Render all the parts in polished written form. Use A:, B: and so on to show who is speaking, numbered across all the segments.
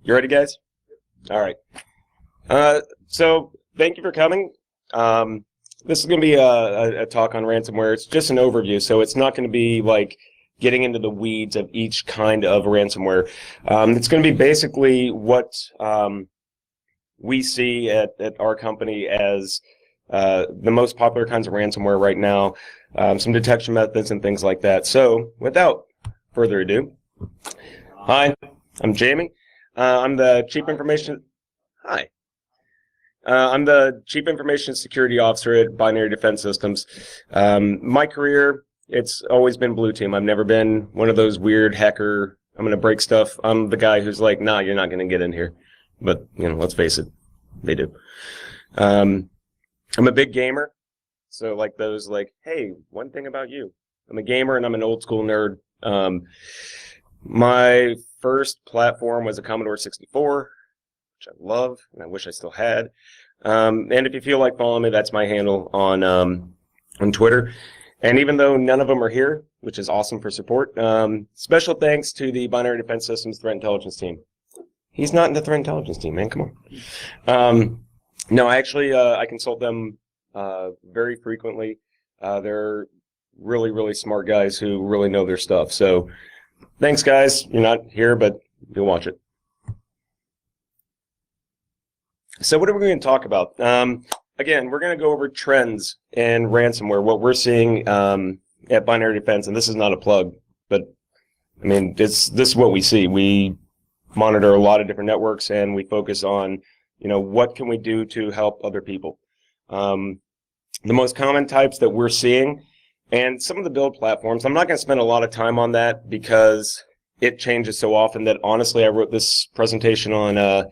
A: You ready, guys? All right. So thank you for coming. This is going to be a talk on ransomware. It's just an overview, so it's not going to be like getting into the weeds of each kind of ransomware. It's going to be basically what we see at our company as the most popular kinds of ransomware right now, some detection methods and things like that. So without further ado, hi, I'm Jamie. I'm the Chief Information. Hi. I'm the Chief Information Security Officer at Binary Defense Systems. My career, it's always been blue team. I've never been one of those weird hacker, I'm going to break stuff. I'm the guy who's like, nah, you're not going to get in here. But, you know, let's face it, they do. I'm a big gamer. So like those like, hey, one thing about you. I'm a gamer and I'm an old school nerd. My first platform was a Commodore 64, which I love and I wish I still had. And if you feel like following me, that's my handle on Twitter. And even though none of them are here, which is awesome for support, special thanks to the Binary Defense Systems Threat Intelligence team. He's not in the Threat Intelligence team, man. Come on. No, actually, I consult them very frequently. They're really, really smart guys who really know their stuff. So thanks, guys. You're not here, but you'll watch it. So what are we going to talk about? Again, we're going to go over trends in ransomware, what we're seeing at Binary Defense, and this is not a plug, but I mean, this is what we see. We monitor a lot of different networks, and we focus on, you know, what can we do to help other people. The most common types that we're seeing, and some of the build platforms, I'm not going to spend a lot of time on that because it changes so often that honestly, I wrote this presentation on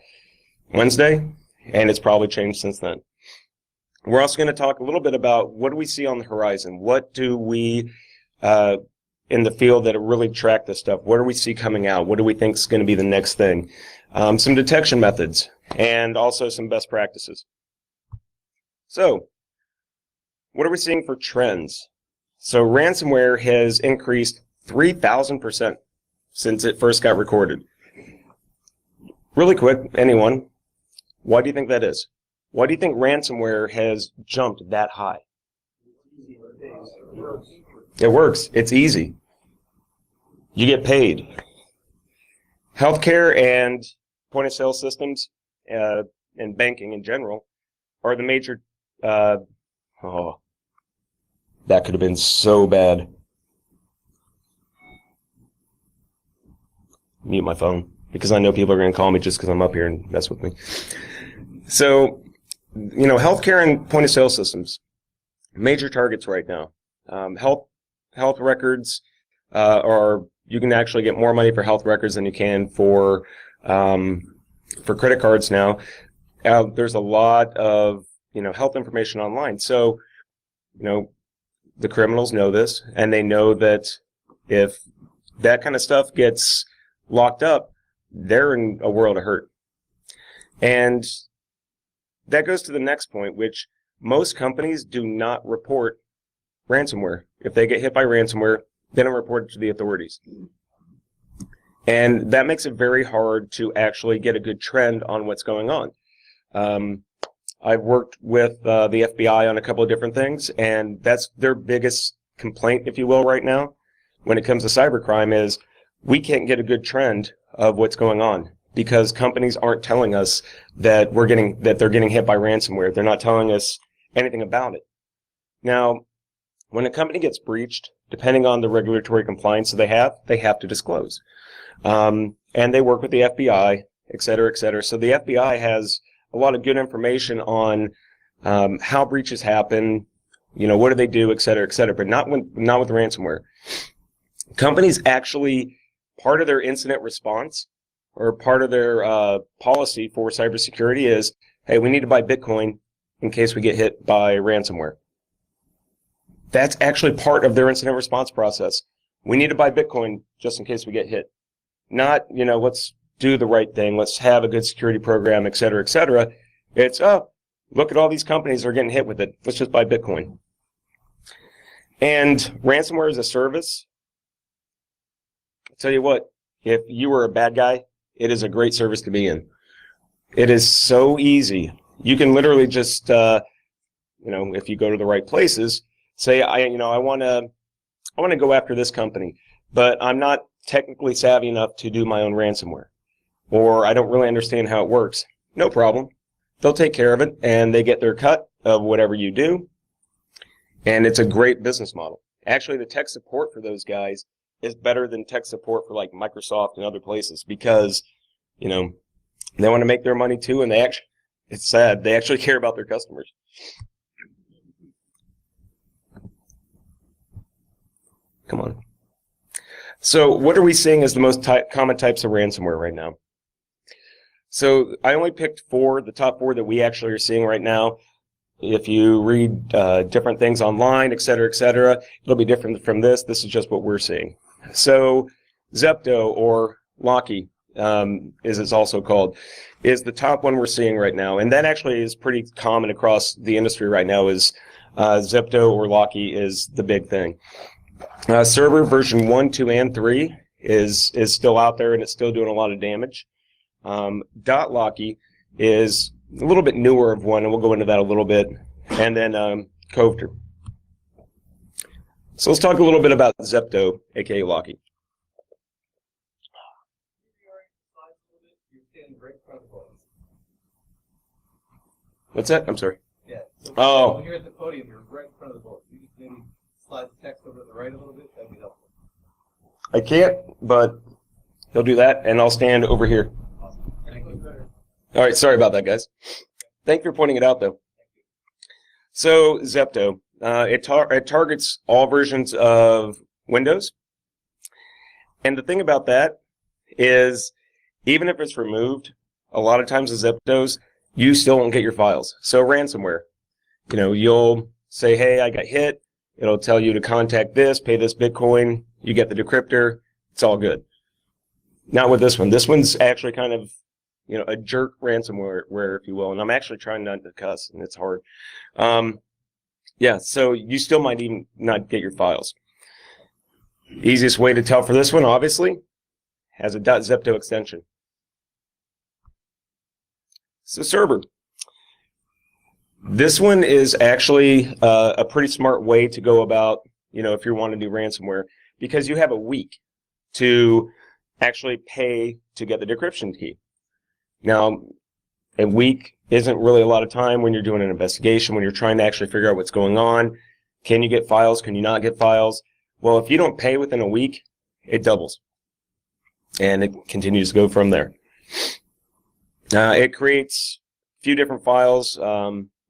A: Wednesday, and it's probably changed since then. We're also going to talk a little bit about what do we see on the horizon? What do we, in the field that really track this stuff, what do we see coming out? What do we think is going to be the next thing? Some detection methods, and also some best practices. So, what are we seeing for trends? So ransomware has increased 3,000% since it first got recorded. Really quick, anyone, why do you think that is? Why do you think ransomware has jumped that high? It works. It's easy. You get paid. Healthcare and point-of-sale systems and banking in general are the major... oh, that could have been so bad. Mute my phone, because I know people are going to call me just because I'm up here and mess with me. So, you know, healthcare and point-of-sale systems, major targets right now. Health records are, you can actually get more money for health records than you can for credit cards now. There's a lot of, you know, health information online. So, you know, the criminals know this, and they know that if that kind of stuff gets locked up, they're in a world of hurt. And that goes to the next point, which most companies do not report ransomware. If they get hit by ransomware, they don't report it to the authorities. And that makes it very hard to actually get a good trend on what's going on. I've worked with the FBI on a couple of different things, and that's their biggest complaint, if you will, right now when it comes to cybercrime is we can't get a good trend of what's going on because companies aren't telling us that they're getting hit by ransomware. They're not telling us anything about it. Now, when a company gets breached, depending on the regulatory compliance they have to disclose. And they work with the FBI, et cetera, et cetera. So the FBI has a lot of good information on how breaches happen, you know, what do they do, et cetera, but not with ransomware. Companies actually, part of their incident response or part of their policy for cybersecurity is, hey, we need to buy Bitcoin in case we get hit by ransomware. That's actually part of their incident response process. We need to buy Bitcoin just in case we get hit. Not, you know, let's do the right thing. Let's have a good security program, et cetera, et cetera. It's, oh, look at all these companies that are getting hit with it. Let's just buy Bitcoin. And ransomware as a service, I'll tell you what, if you were a bad guy it is a great service to be in. It is so easy. You can literally just, if you go to the right places, say, I want to go after this company, but I'm not technically savvy enough to do my own ransomware, or I don't really understand how it works. No problem. They'll take care of it, and they get their cut of whatever you do, and it's a great business model. Actually, the tech support for those guys is better than tech support for like Microsoft and other places, because, they want to make their money too, and it's sad, they actually care about their customers. Come on. So what are we seeing as the most common types of ransomware right now? So I only picked the top four that we actually are seeing right now. If you read different things online, et cetera, it'll be different from this. This is just what we're seeing. So Zepto, or Locky, as it's also called, is the top one we're seeing right now. And that actually is pretty common across the industry right now, is Zepto or Locky is the big thing. Server version 1, 2, and 3 is still out there, and it's still doing a lot of damage. Locky is a little bit newer of one, and we'll go into that a little bit. And then Covter. So let's talk a little bit about Zepto, aka Locky. What's that? I'm sorry.
B: Yeah. So
A: oh.
B: When you're at the podium, you're right in front of the board. You just maybe slide the text over to the right a little bit. That'd be helpful.
A: I can't, but he'll do that, and I'll stand over here.
B: Awesome. Thank you.
A: All right, sorry about that, guys. Thank you for pointing it out, though. So Zepto, it targets all versions of Windows. And the thing about that is, even if it's removed, a lot of times the Zeptos, you still won't get your files. So ransomware, you'll say, hey, I got hit. It'll tell you to contact this, pay this Bitcoin. You get the decryptor. It's all good. Not with this one. This one's actually kind of, a jerk ransomware, if you will. And I'm actually trying not to cuss, and it's hard. Yeah, so you still might even not get your files. Easiest way to tell for this one, obviously, has a .zepto extension. So server. This one is actually a pretty smart way to go about, if you want to do ransomware, because you have a week to actually pay to get the decryption key. Now, a week isn't really a lot of time when you're doing an investigation, when you're trying to actually figure out what's going on. Can you get files? Can you not get files? Well, if you don't pay within a week, it doubles. And it continues to go from there. It creates a few different files.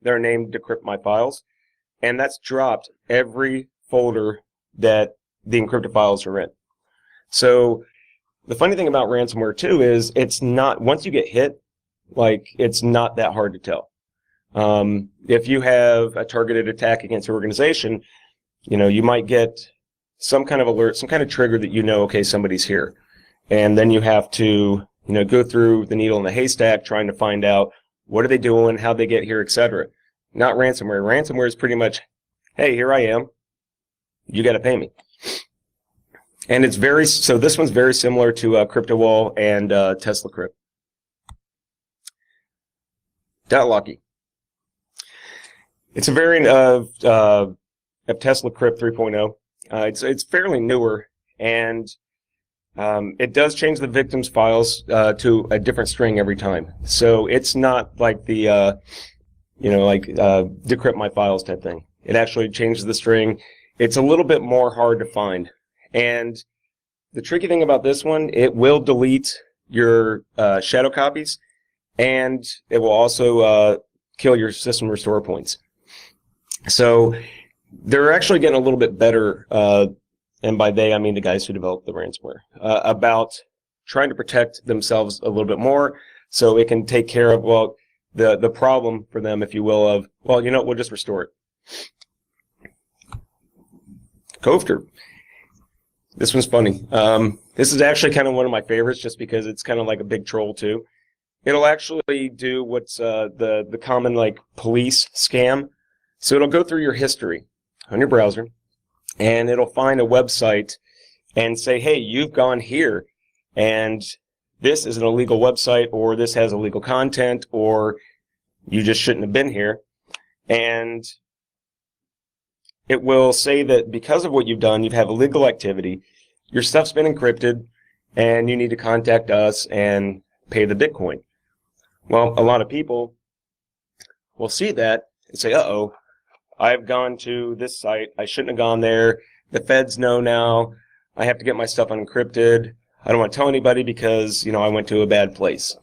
A: They're named Decrypt My Files. And that's dropped every folder that the encrypted files are in. So the funny thing about ransomware, too, is it's not, once you get hit, it's not that hard to tell. If you have a targeted attack against your organization, you might get some kind of alert, some kind of trigger that okay, somebody's here. And then you have to, go through the needle in the haystack trying to find out what are they doing, how'd they get here, etc. Not ransomware. Ransomware is pretty much, hey, here I am. You got to pay me. And so this one's very similar to CryptoWall and TeslaCrypt. Locky. It's a variant of TeslaCrypt 3.0. It's fairly newer, and it does change the victim's files to a different string every time. So it's not like the decrypt my files type thing. It actually changes the string. It's a little bit more hard to find. And the tricky thing about this one, it will delete your shadow copies, and it will also kill your system restore points. So they're actually getting a little bit better, and by they I mean the guys who developed the ransomware, about trying to protect themselves a little bit more so it can take care of, the problem for them, if you will, of, we'll just restore it. Covter. This one's funny. This is actually kind of one of my favorites just because it's kind of like a big troll too. It'll actually do what's the common police scam. So it'll go through your history on your browser, and it'll find a website and say, hey, you've gone here, and this is an illegal website, or this has illegal content, or you just shouldn't have been here. And it will say that because of what you've done, you've had illegal activity, your stuff's been encrypted, and you need to contact us and pay the Bitcoin. Well, a lot of people will see that and say, uh-oh, I've gone to this site, I shouldn't have gone there, the feds know now, I have to get my stuff unencrypted, I don't want to tell anybody because, I went to a bad place.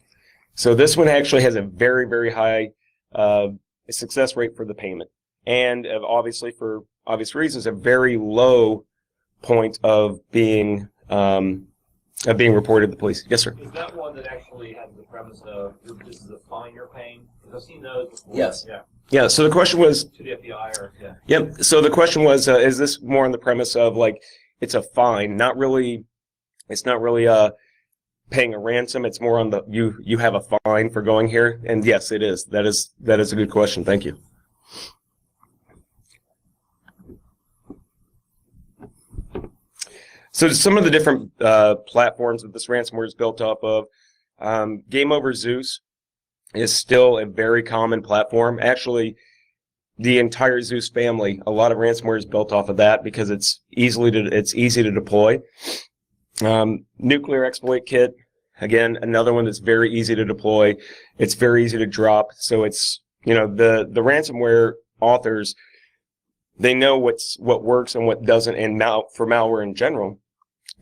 A: So this one actually has a very, very high success rate for the payment. And obviously, for obvious reasons, a very low point of being reported to the police. Yes, sir.
C: Is that one that actually has the premise of this is a fine you're paying? Because I've seen those before.
A: Yes. Yeah. Yeah. So the question was
C: to the FBI or yeah.
A: Yep. So the question was, is this more on the premise of like it's a fine, not really? It's not really paying a ransom. It's more on the you have a fine for going here. And yes, it is. That is a good question. Thank you. So some of the different platforms that this ransomware is built off of, Game Over Zeus is still a very common platform. Actually, the entire Zeus family, a lot of ransomware is built off of that because it's easy to deploy. Nuclear Exploit Kit, again, another one that's very easy to deploy. It's very easy to drop. So it's the ransomware authors, they know what works and what doesn't, and for malware in general.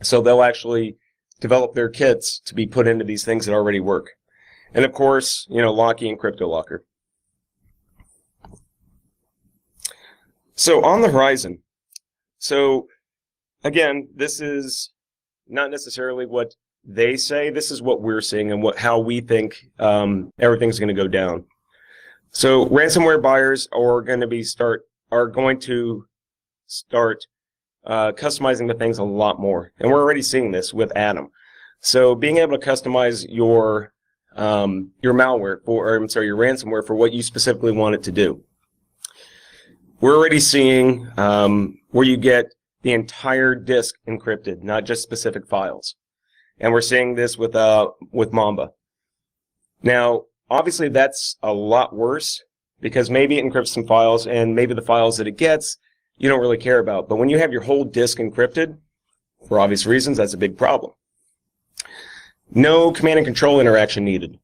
A: So they'll actually develop their kits to be put into these things that already work. And of course, Locky and CryptoLocker. So on the horizon. So again, this is not necessarily what they say. This is what we're seeing and how we think everything's going to go down. So ransomware buyers are going to start customizing the things a lot more, and we're already seeing this with Atom. So being able to customize your malware your ransomware for what you specifically want it to do. We're already seeing where you get the entire disk encrypted, not just specific files, and we're seeing this with Mamba. Now, obviously, that's a lot worse because maybe it encrypts some files, and maybe the files that it gets you don't really care about. But when you have your whole disk encrypted, for obvious reasons, that's a big problem. No command and control interaction needed.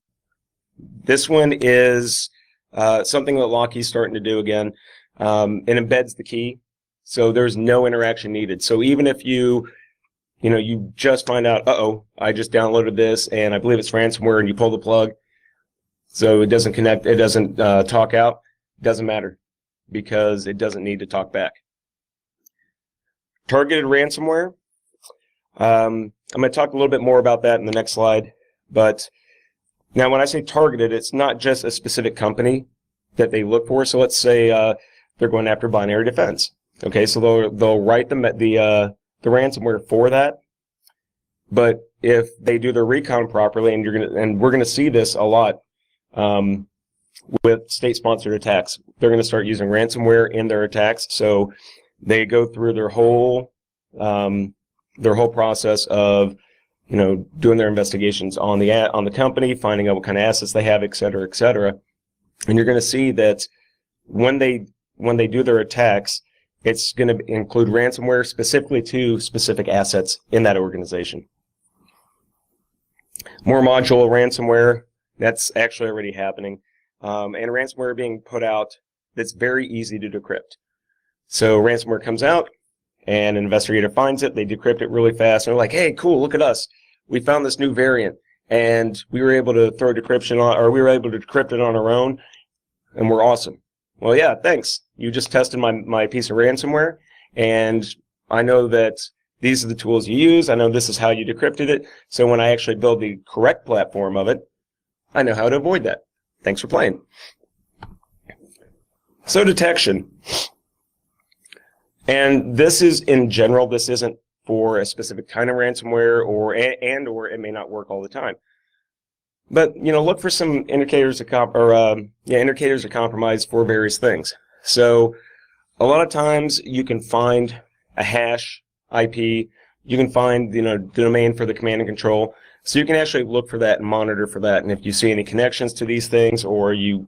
A: This one is something that Locky's starting to do again. It embeds the key, so there's no interaction needed. So even if you just find out, uh-oh, I just downloaded this and I believe it's ransomware, and you pull the plug, so it doesn't connect, it doesn't talk out, it doesn't matter because it doesn't need to talk back. Targeted ransomware. I'm going to talk a little bit more about that in the next slide. But now when I say targeted, it's not just a specific company that they look for. So let's say they're going after binary defense. Okay, so they'll write the ransomware for that. But if they do their recon properly, and we're gonna see this a lot with state-sponsored attacks, they're going to start using ransomware in their attacks. So they go through their whole process of doing their investigations on the company, finding out what kind of assets they have, et cetera, et cetera. And you're going to see that when they do their attacks, it's going to include ransomware specifically to specific assets in that organization. More module ransomware, that's actually already happening. And ransomware being put out that's very easy to decrypt. So ransomware comes out, and an investigator finds it, they decrypt it really fast, and they're like, hey, cool, look at us. We found this new variant, and we were able to throw decryption on, or we were able to decrypt it on our own, and we're awesome. Well, yeah, thanks. You just tested my piece of ransomware, and I know that these are the tools you use. I know this is how you decrypted it. So when I actually build the correct platform of it, I know how to avoid that. Thanks for playing. So detection. And this is in general, this isn't for a specific kind of ransomware or it may not work all the time. But look for some indicators of compromise for various things. So a lot of times you can find a hash IP, you can find, the domain for the command and control. So you can actually look for that and monitor for that. And if you see any connections to these things, or you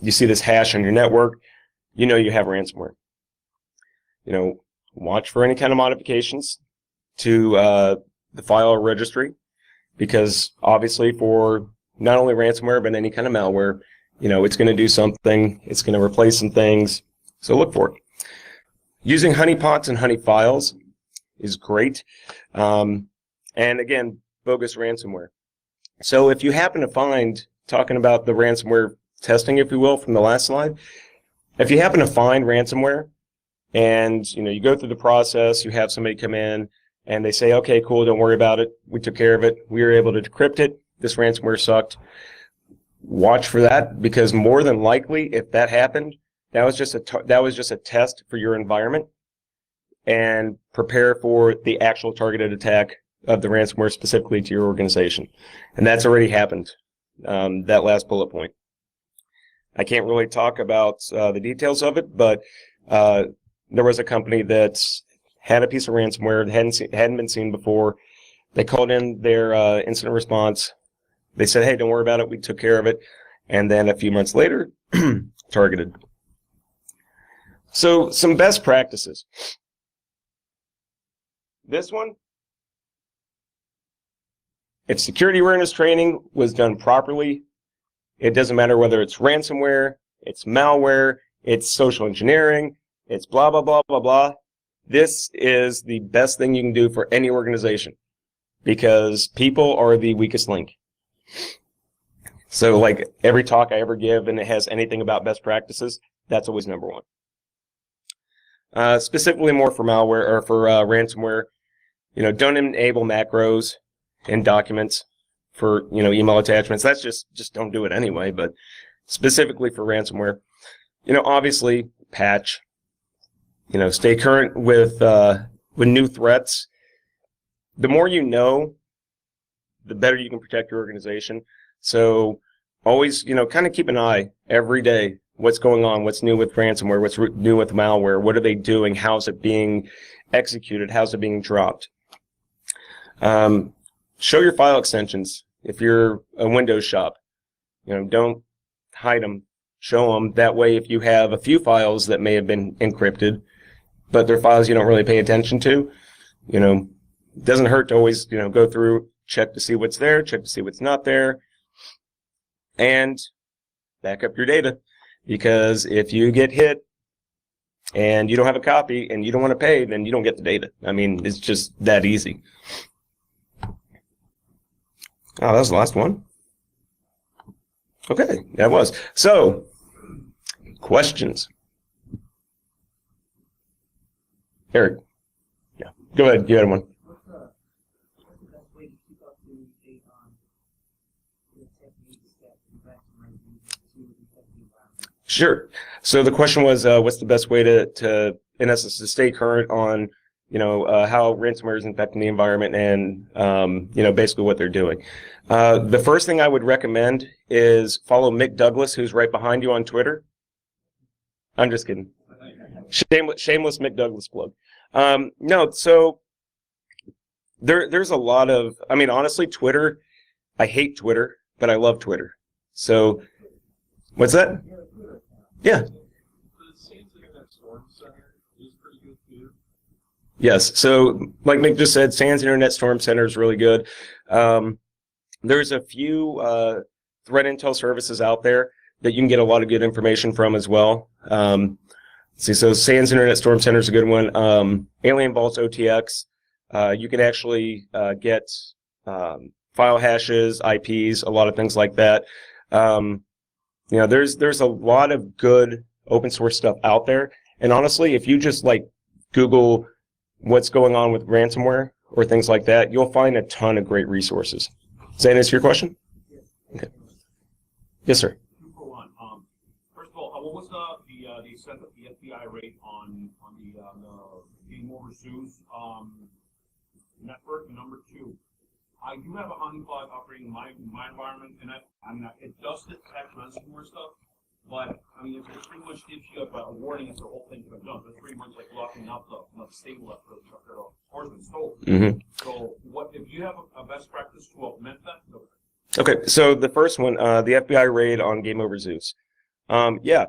A: see this hash on your network, you have ransomware. Watch for any kind of modifications to the file or registry, because obviously for not only ransomware but any kind of malware, it's going to do something. It's going to replace some things. So look for it. Using honeypots and honey files is great. And again, bogus ransomware. So if you happen to find, talking about the ransomware testing, if you will, from the last slide, if you happen to find ransomware and you go through the process, you have somebody come in and they say, okay, cool, don't worry about it. We took care of it. We were able to decrypt it. This ransomware sucked. Watch for that, because more than likely, if that happened, that was just a test for your environment, and prepare for the actual targeted attack of the ransomware specifically to your organization. And that's already happened, that last bullet point. I can't really talk about the details of it, but there was a company that had a piece of ransomware that hadn't been seen before. They called in their incident response. They said, hey, don't worry about it. We took care of it. And then a few months later, targeted. So some best practices. This one, if security awareness training was done properly, it doesn't matter whether it's ransomware, it's malware, it's social engineering, it's blah, blah, blah, blah, blah. This is the best thing you can do for any organization, because people are the weakest link. So like every talk I ever give and it has anything about best practices, that's always number one. Specifically more for malware or for ransomware, don't enable macros in documents for, email attachments. That's just don't do it anyway. But specifically for ransomware, obviously patch, stay current with new threats. The more you know, the better you can protect your organization. So always, kind of keep an eye every day. What's going on? What's new with ransomware? What's new with malware? What are they doing? How's it being executed? How's it being dropped? Show your file extensions. If you're a Windows shop, don't hide them. Show them. That way, if you have a few files that may have been encrypted, but they're files you don't really pay attention to, it doesn't hurt to always, go through, check to see what's there, check to see what's not there, and back up your data. Because if you get hit and you don't have a copy and you don't want to pay, then you don't get the data. I mean, it's just that easy. Oh, that was the last one. Okay, that was. So, questions? Eric. Yeah, go ahead. You had one.
D: What's the best way to keep up to date on the techniques that ransomware uses to detect the environment?
A: Sure. So the question was, what's the best way to, in essence, to stay current on, how ransomware is infecting the environment and, basically what they're doing. The first thing I would recommend is follow Mick Douglas, who's right behind you on Twitter. I'm just kidding. Shameless Mick Douglas plug. No, so there's a lot of, honestly, Twitter, I hate Twitter, but I love Twitter. So, what's that? Yeah. Yes. So, like Mick just said, SANS Internet Storm Center is really good. There's a few threat intel services out there that you can get a lot of good information from as well. So SANS Internet Storm Center is a good one. Alien Vaults OTX. You can actually get file hashes, IPs, a lot of things like that. There's a lot of good open source stuff out there. And honestly, if you just Google what's going on with ransomware or things like that, you'll find a ton of great resources. Does that answer your question?
D: Yes.
A: Okay. Yes, sir.
E: First of all, what was the extent of the FBI rate on the game overseas network? Number two, I do have a honeypot operating in my environment, and it does detect ransomware stuff, But I mean, it pretty much gives you a warning if the whole thing's been done. It's pretty much like locking up the stable after the horse been stolen.
A: Mm-hmm.
E: So, what if you have a best practice to augment that?
A: Okay, so the first one, the FBI raid on Game Over Zeus. Yeah,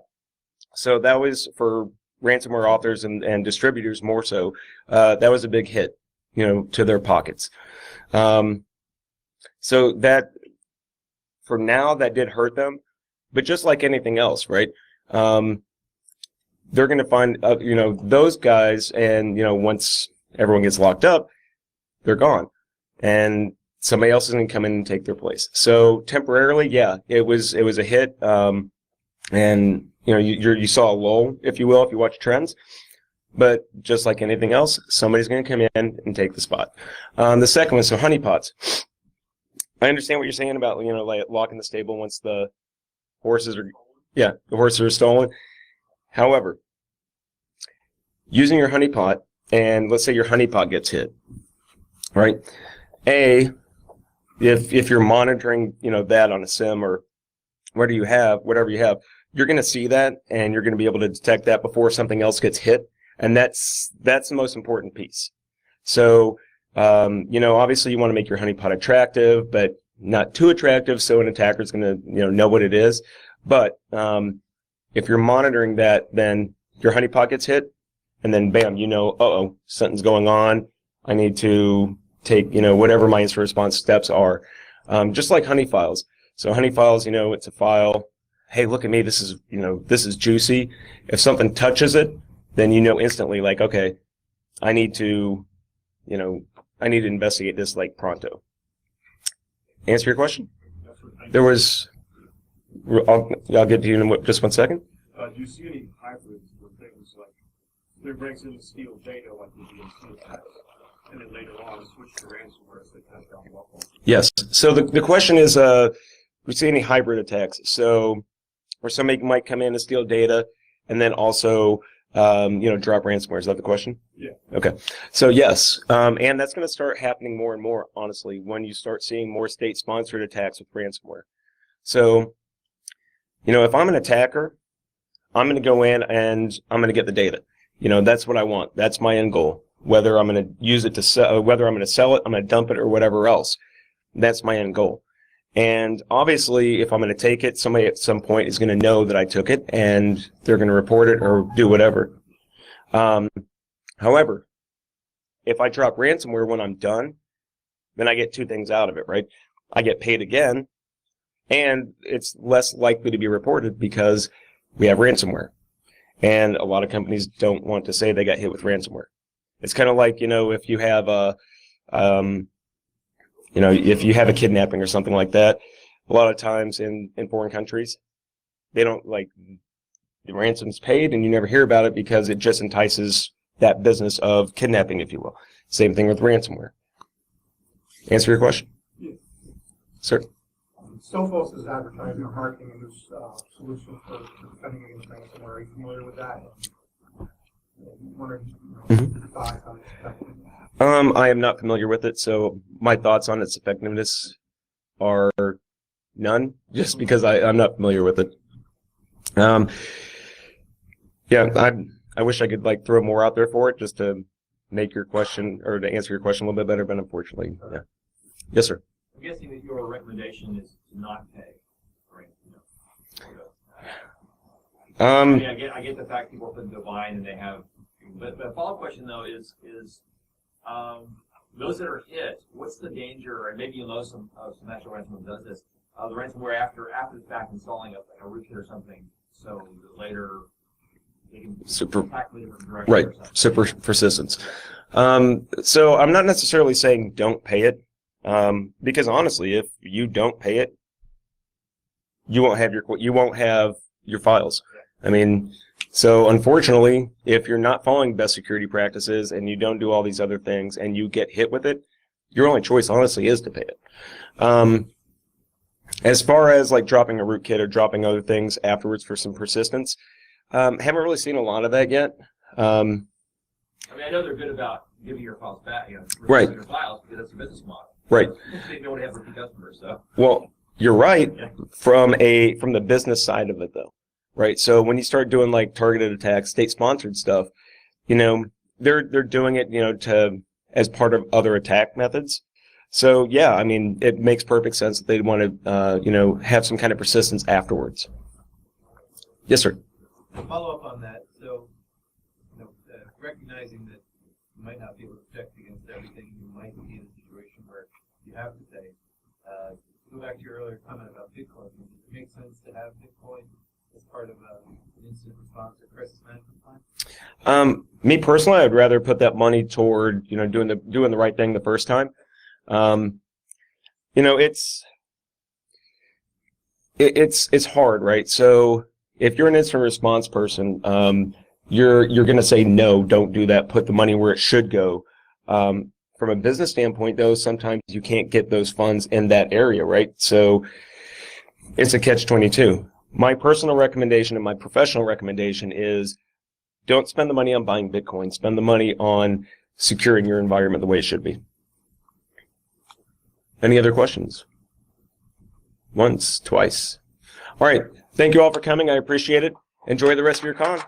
A: so that was for ransomware authors and distributors more so. That was a big hit, to their pockets. So that, for now, that did hurt them. But just like anything else, right? They're going to find, those guys, and, once everyone gets locked up, they're gone. And somebody else is going to come in and take their place. So temporarily, yeah, it was a hit. And, you saw a lull, if you will, if you watch trends. But just like anything else, somebody's going to come in and take the spot. The second one, so honeypots. I understand what you're saying about, like locking the stable once the horses are stolen. However, using your honeypot, and let's say your honeypot gets hit, right? If you're monitoring, that on a sim or whatever you have, you're going to see that, and you're going to be able to detect that before something else gets hit, and that's the most important piece. So, obviously you want to make your honeypot attractive, but not too attractive, so an attacker is going to, know what it is. But if you're monitoring that, then your honeypot gets hit, and then bam, something's going on. I need to take, whatever my incident response steps are. Just like honey files. So honey files, it's a file. Hey, look at me. This is juicy. If something touches it, then instantly, like, okay, I need to investigate this like pronto. Answer your question? There was. I'll get to you in just 1 second.
E: Do you see any hybrids with things like they breaks in the steal data like they do in steal attacks, and then later on switch to ransomware as they test down welcome?
A: Yes. So the question is, we see any hybrid attacks? So where somebody might come in and steal data, and then also drop ransomware. Is that the question?
E: Yeah.
A: Okay. So yes, and that's going to start happening more and more, honestly, when you start seeing more state-sponsored attacks with ransomware. So, if I'm an attacker, I'm going to go in and I'm going to get the data. That's what I want. That's my end goal. Whether I'm going to use it to sell, whether I'm going to sell it, I'm going to dump it, or whatever else. That's my end goal. And obviously, if I'm going to take it, somebody at some point is going to know that I took it, and they're going to report it or do whatever. However, if I drop ransomware when I'm done, then I get two things out of it, right? I get paid again, and it's less likely to be reported because we have ransomware. And a lot of companies don't want to say they got hit with ransomware. It's kind of like, if you have if you have a kidnapping or something like that, a lot of times in foreign countries, they don't like the ransom's paid and you never hear about it because it just entices that business of kidnapping, if you will. Same thing with ransomware. Answer your question?
F: Yeah.
A: Sir?
F: Sophos is advertising or marketing a new solution for defending against ransomware. Are you familiar with that? Wondering, thoughts on it?
A: I am not familiar with it, so my thoughts on its effectiveness are none, just because I'm not familiar with it. Yeah, I wish I could throw more out there for it just to make your question or to answer your question a little bit better, but unfortunately, yeah. Yes, sir.
C: I'm guessing that your recommendation is to not pay, right? I get the fact people put into line and they have, but the follow-up question though is those that are hit, what's the danger? And maybe you'll know some actual ransomware does this. The ransomware after the fact installing a rootkit or something, so that later they can attack in a different direction.
A: Right, super persistence. So I'm not necessarily saying don't pay it, because honestly, if you don't pay it, you won't have your files. I mean, so unfortunately, if you're not following best security practices and you don't do all these other things and you get hit with it, your only choice honestly is to pay it. As far as dropping a rootkit or dropping other things afterwards for some persistence, haven't really seen a lot of that yet.
C: I mean, I know they're good about giving your files back,
A: right?
C: Your files because that's a business model.
A: Right.
C: They don't have repeat customers, so.
A: Well, you're right from the business side of it though. right? So when you start doing like targeted attacks, state-sponsored stuff, they're doing it, as part of other attack methods. So yeah, I mean, it makes perfect sense that they'd want to, have some kind of persistence afterwards. Yes, sir.
B: Follow up on that. So, recognizing that you might not be able to protect against everything, you might be in a situation where you have to pay. Go back to your earlier comment about Bitcoin. Does it make sense to have Bitcoin as part of an incident response or crisis management plan?
A: Me personally, I'd rather put that money toward, doing the right thing the first time. It's hard, right? So if you're an incident response person, you're going to say, no, don't do that. Put the money where it should go. From a business standpoint, though, sometimes you can't get those funds in that area, right? So it's a catch-22. My personal recommendation and my professional recommendation is don't spend the money on buying Bitcoin. Spend the money on securing your environment the way it should be. Any other questions? Once, twice. All right. Thank you all for coming. I appreciate it. Enjoy the rest of your con.